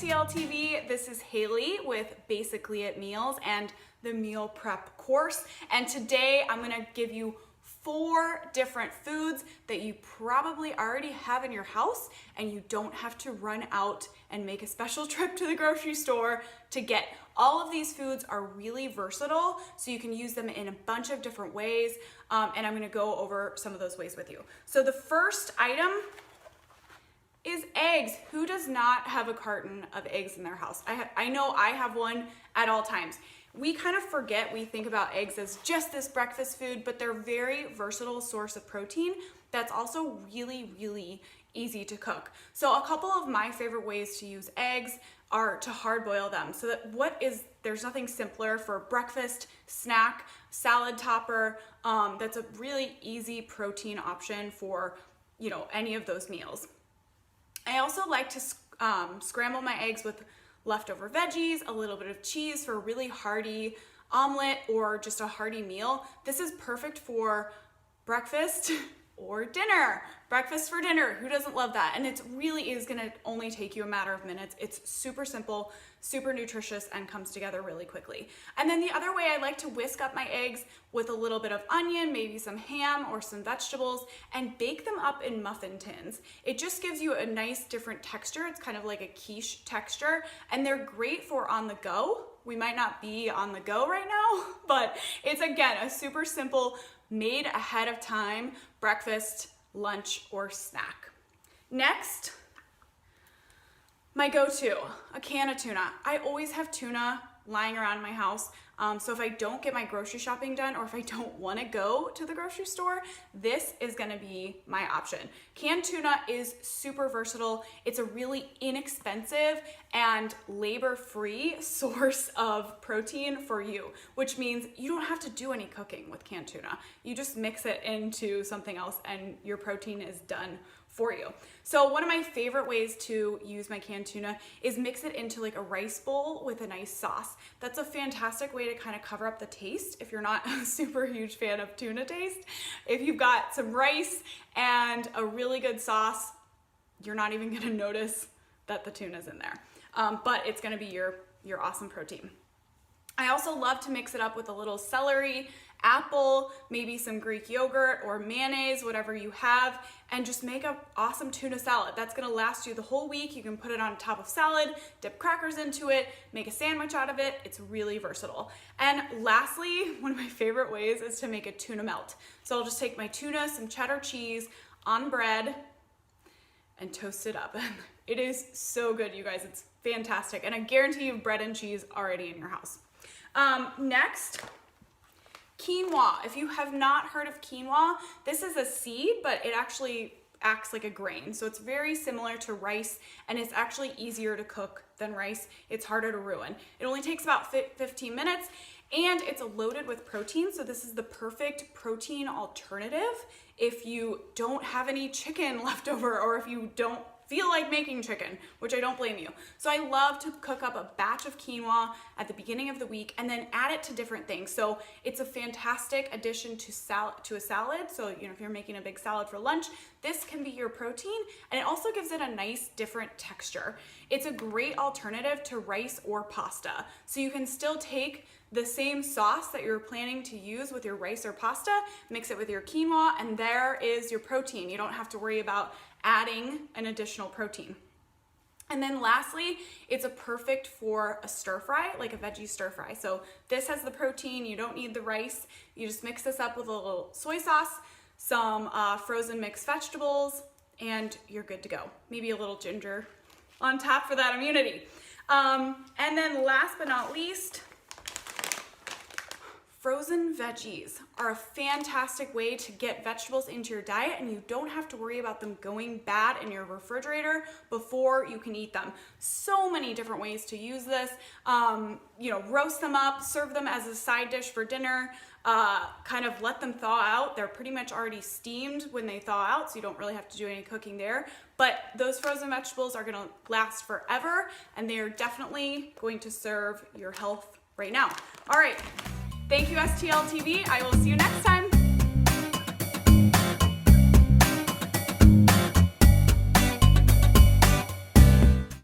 STLTV. This is Haley with Basically It Meals and the meal prep course. And today I'm gonna give you 4 different foods that you probably already have in your house and you don't have to run out and make a special trip to the grocery store to get. All of these foods are really versatile, so you can use them in a bunch of different ways, and I'm gonna go over some of those ways with you. So the first item is eggs. Who does not have a carton of eggs in their house? I know I have one at all times. We kind of forget, we think about eggs as just this breakfast food, but they're a very versatile source of protein that's also really, really easy to cook. So a couple of my favorite ways to use eggs are to hard boil them. So there's nothing simpler for breakfast, snack, salad topper. That's a really easy protein option for, any of those meals. I also like to scramble my eggs with leftover veggies, a little bit of cheese for a really hearty omelet or just a hearty meal. This is perfect for breakfast or dinner. Breakfast for dinner, who doesn't love that? And it really is gonna only take you a matter of minutes. It's super simple, super nutritious, and comes together really quickly. And then the other way, I like to whisk up my eggs with a little bit of onion, maybe some ham or some vegetables, and bake them up in muffin tins. It just gives you a nice different texture. It's kind of like a quiche texture, and they're great for on the go. We might not be on the go right now, but it's, again, a super simple, made ahead of time breakfast, lunch, or snack. Next, my go-to, a can of tuna. I always have tuna lying around my house. So if I don't get my grocery shopping done, or if I don't want to go to the grocery store, this is going to be my option. Canned tuna is super versatile. It's a really inexpensive and labor-free source of protein for you, which means you don't have to do any cooking with canned tuna. You just mix it into something else and your protein is done for you. So one of my favorite ways to use my canned tuna is mix it into like a rice bowl with a nice sauce. That's a fantastic way to kind of cover up the taste if you're not a super huge fan of tuna taste. If you've got some rice and a really good sauce, you're not even gonna notice that the tuna's in there. But it's gonna be your awesome protein. I also love to mix it up with a little celery, apple, maybe some Greek yogurt or mayonnaise, whatever you have, and just make an awesome tuna salad. That's gonna last you the whole week. You can put it on top of salad, dip crackers into it, make a sandwich out of it. It's really versatile. And lastly, one of my favorite ways is to make a tuna melt. So I'll just take my tuna, some cheddar cheese on bread, and toast it up. It is so good, you guys. It's fantastic. And I guarantee you have bread and cheese already in your house. Next, quinoa. If you have not heard of quinoa, this is a seed, but it actually acts like a grain. So it's very similar to rice, and it's actually easier to cook than rice. It's harder to ruin. It only takes about 15 minutes, and it's loaded with protein. So this is the perfect protein alternative if you don't have any chicken left over, or if you don't feel like making chicken, which I don't blame you. So I love to cook up a batch of quinoa at the beginning of the week and then add it to different things. So it's a fantastic addition to a salad. So, if you're making a big salad for lunch, this can be your protein, and it also gives it a nice different texture. It's a great alternative to rice or pasta. So you can still take the same sauce that you're planning to use with your rice or pasta, mix it with your quinoa, and there is your protein. You don't have to worry about adding an additional protein. And then lastly, it's a perfect for a stir fry, like a veggie stir fry. So this has the protein, you don't need the rice. You just mix this up with a little soy sauce, some frozen mixed vegetables, and you're good to go. Maybe a little ginger on top for that immunity. And then last but not least, frozen veggies are a fantastic way to get vegetables into your diet, and you don't have to worry about them going bad in your refrigerator before you can eat them. So many different ways to use this. Roast them up, serve them as a side dish for dinner, kind of let them thaw out. They're pretty much already steamed when they thaw out, so you don't really have to do any cooking there. But those frozen vegetables are gonna last forever, and they are definitely going to serve your health right now. All right. Thank you, STLTV. I will see you next time.